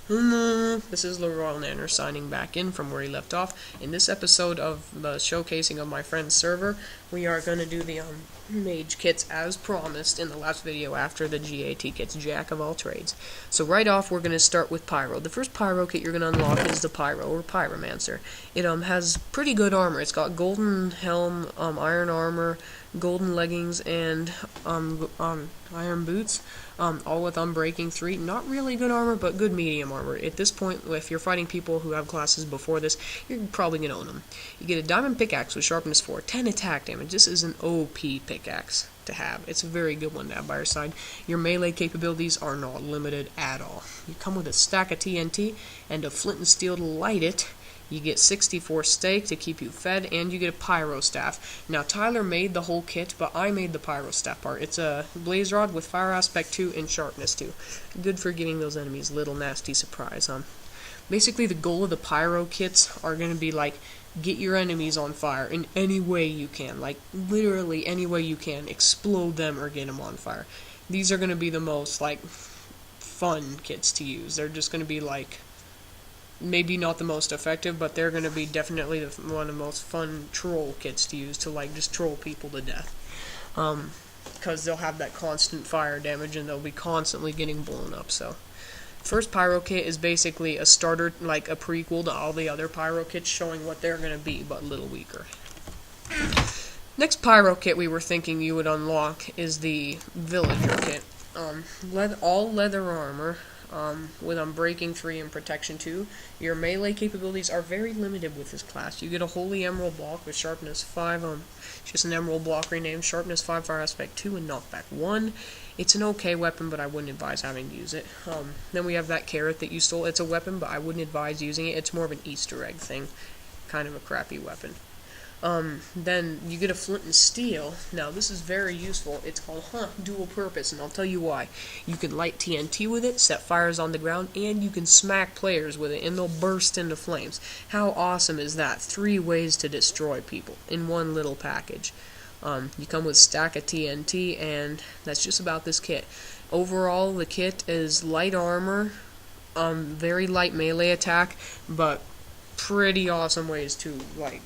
This is Leroy Nanner signing back in from where he left off. In this episode of the showcasing of my friend's server, we are going to do the mage kits as promised in the last video after the GAT kits, Jack of all trades. So right off, we're going to start with Pyro. The first Pyro kit you're going to unlock is the Pyro, or Pyromancer. It has pretty good armor. It's got golden helm, iron armor, golden leggings, and iron boots, all with Unbreaking 3. Not really good armor, but good medium armor. At this point, if you're fighting people who have classes before this, you're probably going to own them. You get a diamond pickaxe with sharpness 4, 10 attack damage. This is an OP pickaxe to have. It's a very good one to have by your side. Your melee capabilities are not limited at all. You come with a stack of TNT and a flint and steel to light it. You get 64 steak to keep you fed, and you get a pyro staff. Now, Tyler made the whole kit, but I made the pyro staff part. It's a blaze rod with fire aspect 2 and sharpness 2. Good for giving those enemies a little nasty surprise, Basically, the goal of the pyro kits are going to be, like, get your enemies on fire in any way you can. Like, literally any way you can. Explode them or get them on fire. These are going to be the most, like, fun kits to use. They're just going to be, like, maybe not the most effective, but they're going to be definitely one of the most fun troll kits to use to, like, just troll people to death. Because they'll have that constant fire damage and they'll be constantly getting blown up, so. First pyro kit is basically a starter, like a prequel to all the other pyro kits, showing what they're going to be, but a little weaker. Next pyro kit we were thinking you would unlock is the villager kit. All leather armor, with Unbreaking 3 and Protection 2. Your melee capabilities are very limited with this class. You get a Holy Emerald block with Sharpness 5, just an Emerald block renamed, Sharpness 5, Fire Aspect 2, and Knockback 1. It's an okay weapon, but I wouldn't advise having to use it. Then we have that carrot that you stole. It's a weapon, but I wouldn't advise using it. It's more of an Easter egg thing. Kind of a crappy weapon. Then you get a flint and steel. Now this is very useful. It's called dual purpose, and I'll tell you why. You can light TNT with it, set fires on the ground, and you can smack players with it, and they'll burst into flames. How awesome is that? 3 ways to destroy people in one little package. You come with a stack of TNT, and that's just about this kit. Overall, the kit is light armor, very light melee attack, but pretty awesome ways to, like,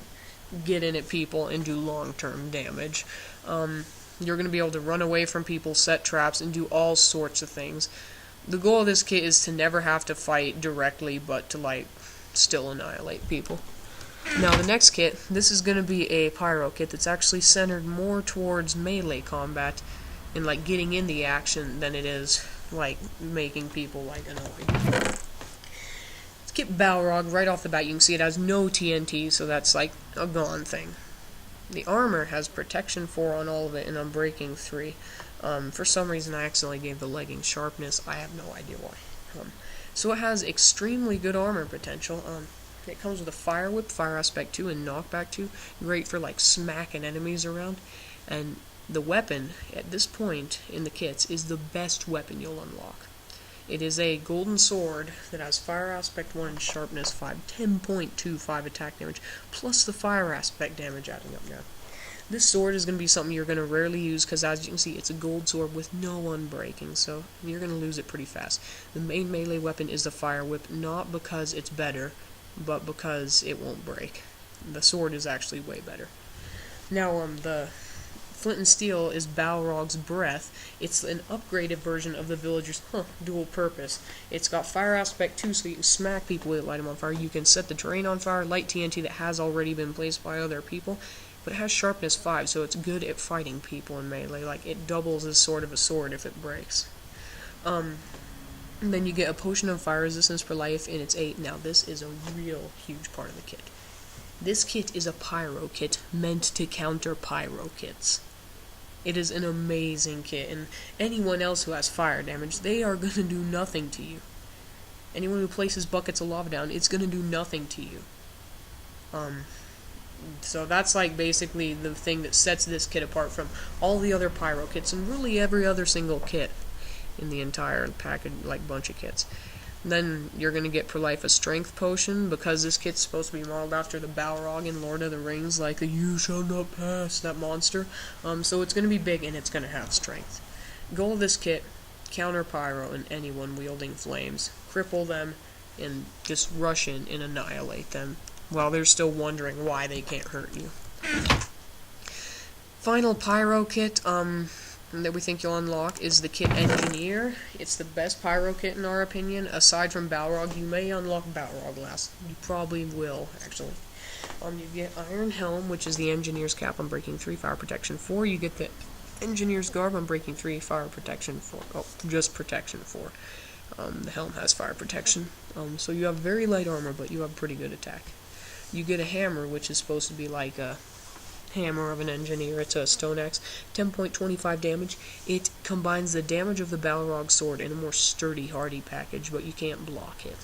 get in at people and do long-term damage. You're going to be able to run away from people, set traps, and do all sorts of things. The goal of this kit is to never have to fight directly, but to, like, still annihilate people. Now, the next kit, this is going to be a pyro kit that's actually centered more towards melee combat and, like, getting in the action than it is, like, making people, like, annoyed. Let's get Balrog right off the bat. You can see it has no TNT, so that's, like, a gone thing. The armor has Protection 4 on all of it and Unbreaking 3. For some reason, I accidentally gave the legging sharpness. I have no idea why. So it has extremely good armor potential. It comes with a Fire Whip, Fire Aspect 2, and Knockback 2. Great for, like, smacking enemies around. And the weapon, at this point in the kits, is the best weapon you'll unlock. It is a golden sword that has Fire Aspect 1 and Sharpness 5, 10.25 attack damage, plus the Fire Aspect damage adding up now. This sword is going to be something you're going to rarely use, because as you can see, it's a gold sword with no unbreaking, so you're going to lose it pretty fast. The main melee weapon is the Fire Whip, not because it's better, but because it won't break. The sword is actually way better. Now, the Flint and Steel is Balrog's Breath. It's an upgraded version of the Villager's dual purpose. It's got Fire Aspect 2, so you can smack people with it, light them on fire. You can set the terrain on fire, light TNT that has already been placed by other people. But it has Sharpness 5, so it's good at fighting people in melee. Like, it doubles as sort of a sword if it breaks. And then you get a Potion of Fire Resistance for life, and it's 8. Now, this is a real huge part of the kit. This kit is a pyro kit meant to counter pyro kits. It is an amazing kit, and anyone else who has fire damage, they are going to do nothing to you. Anyone who places buckets of lava down, it's going to do nothing to you. So that's, like, basically the thing that sets this kit apart from all the other pyro kits, and really every other single kit in the entire package, like, bunch of kits. Then you're going to get for life a strength potion, because this kit's supposed to be modeled after the Balrog in Lord of the Rings, like the "you shall not pass," that monster. So it's going to be big, and it's going to have strength. Goal of this kit, counter pyro and anyone wielding flames. cripple them and just rush in and annihilate them while they're still wondering why they can't hurt you. Final pyro kit that we think you'll unlock is the kit Engineer. It's the best pyro kit in our opinion. Aside from Balrog, you may unlock Balrog last. You probably will, actually. You get Iron Helm, which is the Engineer's cap on breaking 3, fire protection 4. You get the Engineer's Garb on breaking 3, fire protection 4. Oh, just protection 4. The helm has fire protection. So you have very light armor, but you have pretty good attack. You get a hammer, which is supposed to be like a hammer of an engineer. It's a stone axe, 10.25 damage. It combines the damage of the Balrog sword in a more sturdy, hardy package, but you can't block it.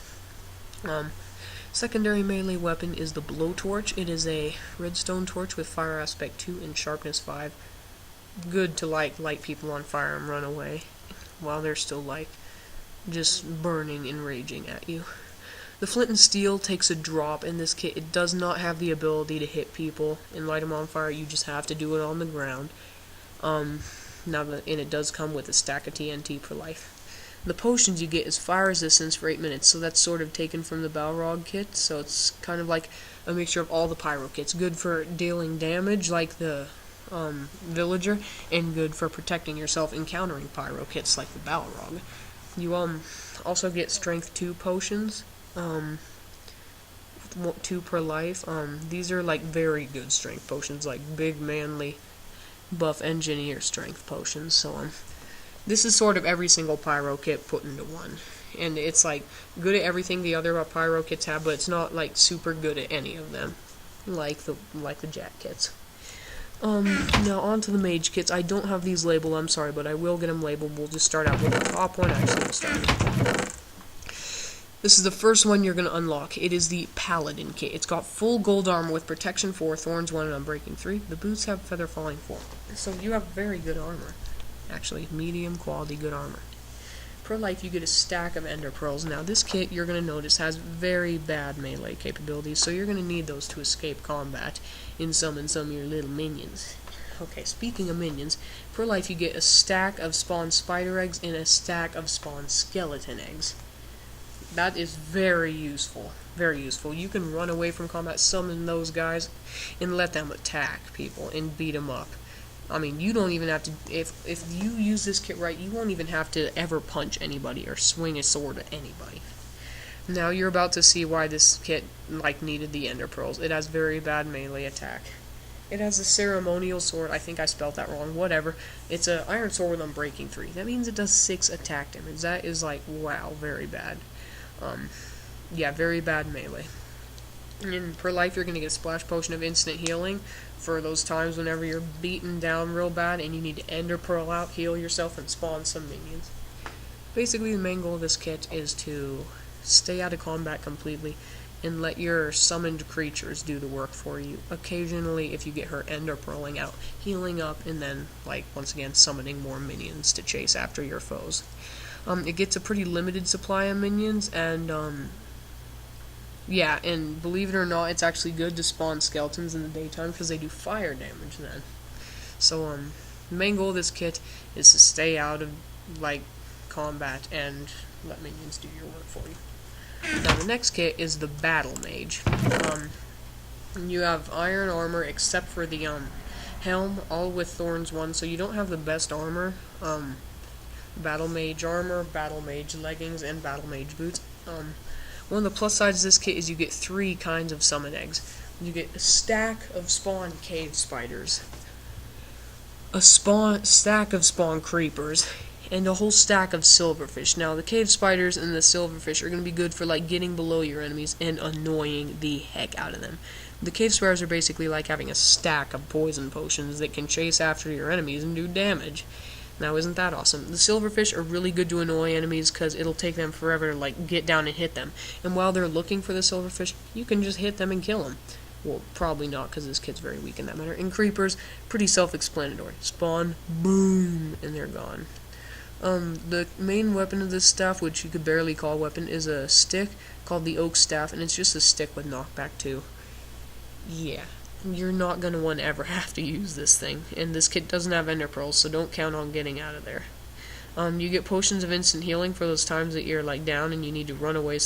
Secondary melee weapon is the blowtorch. It is a redstone torch with fire aspect 2 and sharpness 5. Good to light people on fire and run away while they're still just burning and raging at you. The flint and steel takes a drop in this kit. It does not have the ability to hit people and light them on fire. You just have to do it on the ground. And it does come with a stack of TNT per life. The potions you get is fire resistance for 8 minutes, so that's sort of taken from the Balrog kit. So it's kind of like a mixture of all the pyro kits. Good for dealing damage, like the villager, and good for protecting yourself and countering pyro kits like the Balrog. You also get strength 2 potions. 2 per life. These are like very good strength potions, like big manly buff engineer strength potions. So this is sort of every single pyro kit put into one, and it's like good at everything the other pyro kits have, but it's not like super good at any of them, like the Jack kits. Now on to the mage kits. I don't have these labeled, I'm sorry, but I will get them labeled. We'll just start out with the top one. Actually, we'll start. This is the first one you're going to unlock. It is the Paladin kit. It's got full gold armor with protection 4, thorns 1, and unbreaking 3. The boots have feather falling 4. So you have very good armor. Actually, medium quality good armor. Per life, you get a stack of ender pearls. Now, this kit, you're going to notice, has very bad melee capabilities, so you're going to need those to escape combat and summon some of your little minions. Okay, speaking of minions, per life, you get a stack of spawn spider eggs and a stack of spawn skeleton eggs. That is very useful. Very useful. You can run away from combat, summon those guys, and let them attack people and beat them up. I mean, you don't even have to, if you use this kit right, you won't even have to ever punch anybody or swing a sword at anybody. Now you're about to see why this kit, needed the ender pearls. It has very bad melee attack. It has a ceremonial sword. I think I spelled that wrong. Whatever. It's an iron sword with unbreaking 3. That means it does 6 attack damage. That is wow, very bad. Yeah, very bad melee. And per life, you're going to get a splash potion of instant healing for those times whenever you're beaten down real bad and you need to ender pearl out, heal yourself, and spawn some minions. Basically, the main goal of this kit is to stay out of combat completely and let your summoned creatures do the work for you. Occasionally, if you get hurt, ender pearling out, healing up, and then, once again, summoning more minions to chase after your foes. It gets a pretty limited supply of minions, and, yeah, and believe it or not, it's actually good to spawn skeletons in the daytime, because they do fire damage then. So, the main goal of this kit is to stay out of, combat and let minions do your work for you. Now, the next kit is the Battle Mage. You have iron armor, except for the, helm, all with thorns 1, so you don't have the best armor. Battle Mage armor, Battle Mage leggings, and Battle Mage boots. One of the plus sides of this kit is you get 3 kinds of summon eggs. You get a stack of spawn cave spiders, a stack of spawn creepers, and a whole stack of silverfish. Now, the cave spiders and the silverfish are going to be good for, getting below your enemies and annoying the heck out of them. The cave spiders are basically like having a stack of poison potions that can chase after your enemies and do damage. Now, isn't that awesome? The silverfish are really good to annoy enemies because it'll take them forever to, get down and hit them. And while they're looking for the silverfish, you can just hit them and kill them. Well, probably not, because this kit's very weak in that matter. And creepers, pretty self-explanatory. Spawn, boom, and they're gone. The main weapon of this staff, which you could barely call a weapon, is a stick called the Oak Staff, and it's just a stick with knockback 2. Yeah. You're not going to ever have to use this thing. And this kit doesn't have ender pearls, so don't count on getting out of there. You get potions of instant healing for those times that you're like down and you need to run away